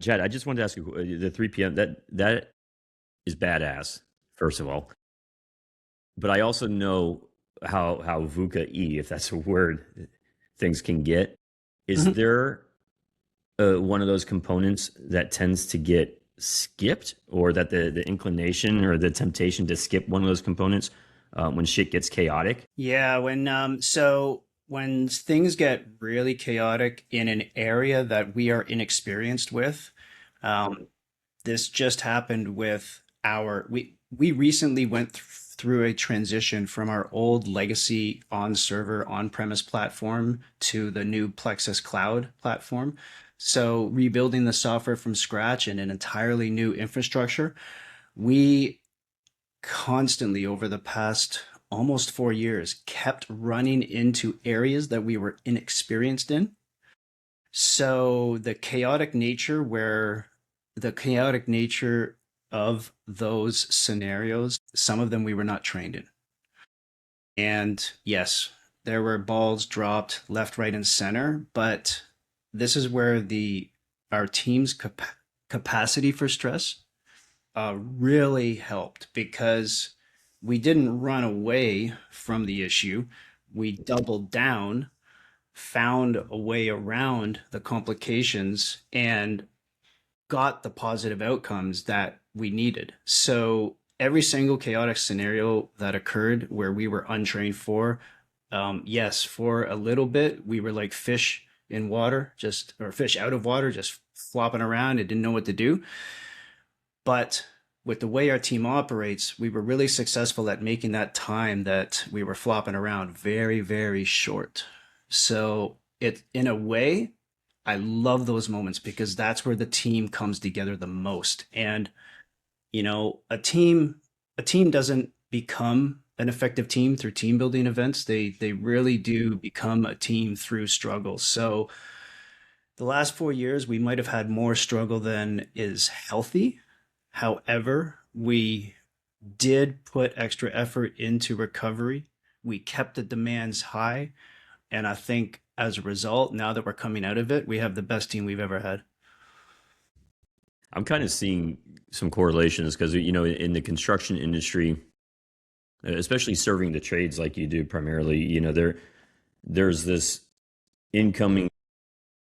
Chad, I just wanted to ask you the 3 p.m. that is badass, first of all. But I also know how VUCA E, if that's a word, things can get. Is Mhm. there one of those components that tends to get skipped, or that the inclination or the temptation to skip one of those components when shit gets chaotic? Yeah, when things get really chaotic in an area that we are inexperienced with, um, this just happened with we recently went through a transition from our old legacy on server on-premise platform to the new Plexus cloud platform. So rebuilding the software from scratch and an entirely new infrastructure, we constantly over the past almost 4 years kept running into areas that we were inexperienced in. So the chaotic nature of those scenarios, some of them we were not trained in. And yes, there were balls dropped left, right, and center, but this is where the our team's capacity for stress really helped because we didn't run away from the issue. We doubled down, found a way around the complications, and got the positive outcomes that we needed. So every single chaotic scenario that occurred where we were untrained for, yes, for a little bit, we were like fish in water, just or fish out of water, just flopping around and didn't know what to do. But with the way our team operates, we were really successful at making that time that we were flopping around very, very short. So it, in a way, I love those moments because that's where the team comes together the most. And a team doesn't become an effective team through team building events. They really do become a team through struggles. So the last 4 years, we might have had more struggle than is healthy. However, we did put extra effort into recovery. We kept the demands high. And I think as a result, now that we're coming out of it, we have the best team we've ever had. I'm kind of seeing some correlations because in the construction industry, especially serving the trades like you do primarily, there's this incoming,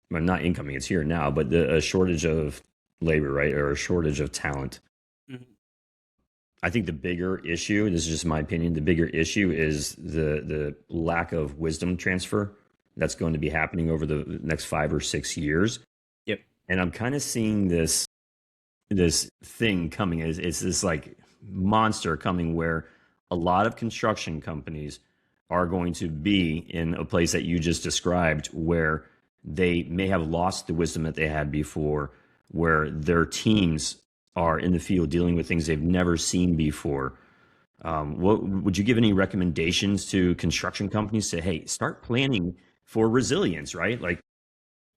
well, not incoming, it's here now, but a shortage of labor, right, or a shortage of talent. Mhm. I think the bigger issue, this is just my opinion, the bigger issue is the lack of wisdom transfer that's going to be happening over the next 5 or 6 years. Yep. And I'm kind of seeing this thing coming. It's this like monster coming where a lot of construction companies are going to be in a place that you just described where they may have lost the wisdom that they had before, where their teams are in the field dealing with things they've never seen before. What would you give any recommendations to construction companies to, hey, start planning for resilience, right? Like